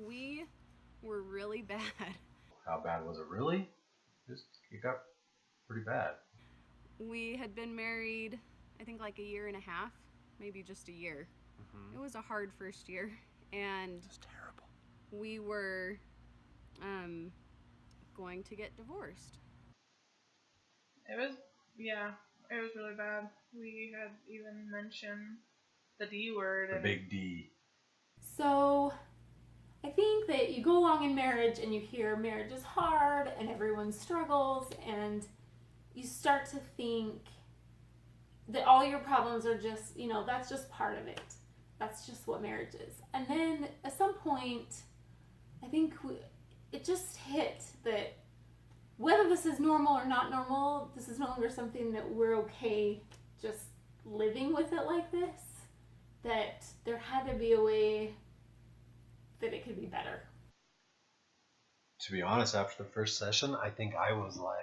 We were really bad. How bad was it really? It got pretty bad. We had been married, I think like a year and a half, maybe just a year. Mm-hmm. It was a hard first year, and It's terrible. we were going to get divorced. It was really bad. We had even mentioned the D word. The big D. So I think that you go along in marriage and you hear marriage is hard and everyone struggles, and you start to think that all your problems are just, that's just part of it. That's just what marriage is. And then at some point, I think it just hit that whether this is normal or not normal, this is no longer something that we're okay just living with it like this, that there had to be a way that it could be better. To be honest, after the first session, I think I was like,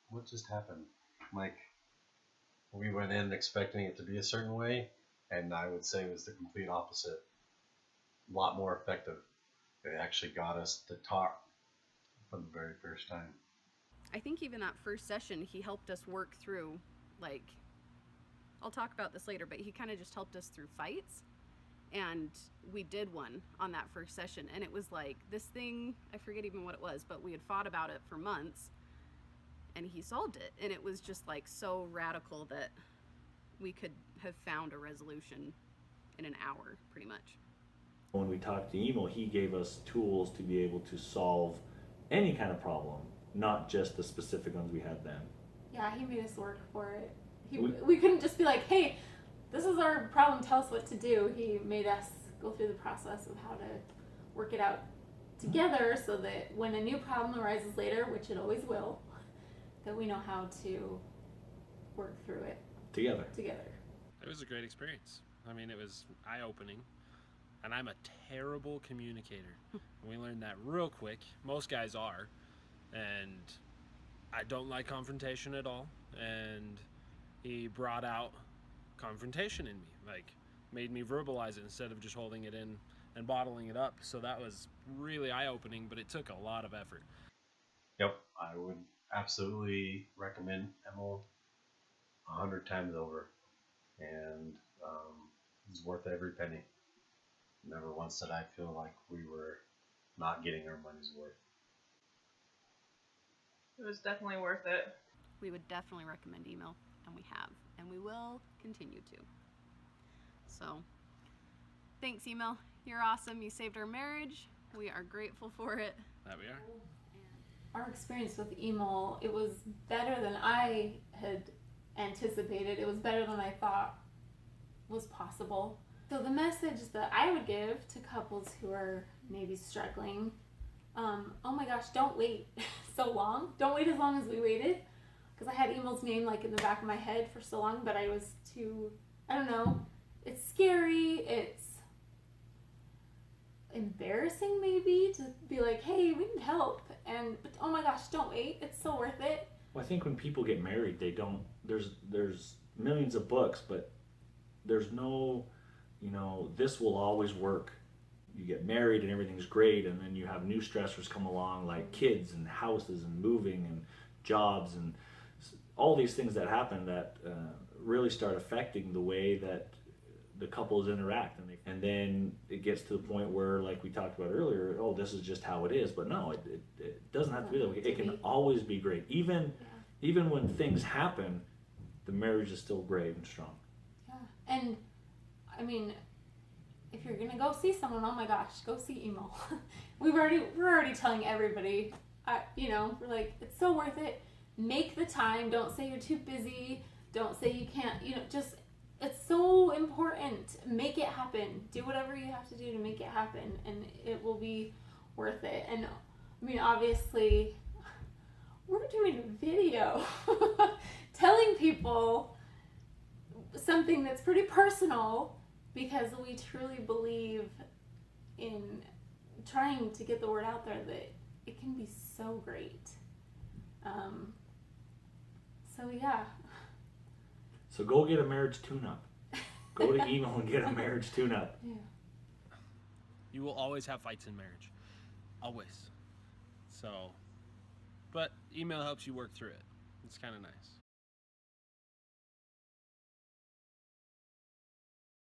what just happened? Like, we went in expecting it to be a certain way, and I would say it was the complete opposite. A lot more effective. It actually got us to talk for the very first time. I think even that first session, he helped us work through, like, I'll talk about this later, but he kind of just helped us through fights. And we did one on that first session, and it was like this thing, I forget even what it was, but we had fought about it for months, and he solved it. And it was just like so radical that we could have found a resolution in an hour, pretty much. When we talked to Emil, he gave us tools to be able to solve any kind of problem, not just the specific ones we had then. Yeah, he made us work for it. We couldn't just be like, hey, this is our problem, tell us what to do. He made us go through the process of how to work it out together so that when a new problem arises later, which it always will, that we know how to work through it Together. It was a great experience. I mean, it was eye-opening, and I'm a terrible communicator. We learned that real quick. Most guys are, and I don't like confrontation at all, and he brought out confrontation in me, like made me verbalize it instead of just holding it in and bottling it up. So that was really eye-opening, but it took a lot of effort. Yep, I would absolutely recommend Emil 100 times over, and it's worth every penny. Never once did I feel like we were not getting our money's worth. It was definitely worth it. We would definitely recommend Emil, and we have, and we will continue to. So, thanks, Emil. You're awesome. You saved our marriage. We are grateful for it. That we are. Our experience with Emil, it was better than I had anticipated. It was better than I thought was possible. So the message that I would give to couples who are maybe struggling, oh my gosh, don't wait so long. Don't wait as long as we waited. Because I had Emil's name like in the back of my head for so long, but I was too, I don't know, it's scary, it's embarrassing maybe to be like, hey, we need help, but oh my gosh, don't wait, it's so worth it. Well, I think when people get married, they don't, there's millions of books, but there's no, this will always work. You get married and everything's great, and then you have new stressors come along like kids and houses and moving and jobs and all these things that happen that really start affecting the way that the couples interact, and then it gets to the point where, like we talked about earlier, oh, this is just how it is. But no, it doesn't have to be that way. It can always be great. Even when things happen, the marriage is still great and strong. Yeah, and I mean, if you're gonna go see someone, oh my gosh, go see Emil. we're already telling everybody, we're like, it's so worth it. Make the time. Don't say you're too busy. Don't say you can't. Just, it's so important. Make it happen. Do whatever you have to do to make it happen, and it will be worth it. And I mean, obviously, we're doing a video telling people something that's pretty personal because we truly believe in trying to get the word out there that it can be so great. So yeah. So go get a marriage tune-up. Go to Emil and get a marriage tune-up. Yeah. You will always have fights in marriage. Always. So, but email helps you work through it. It's kind of nice.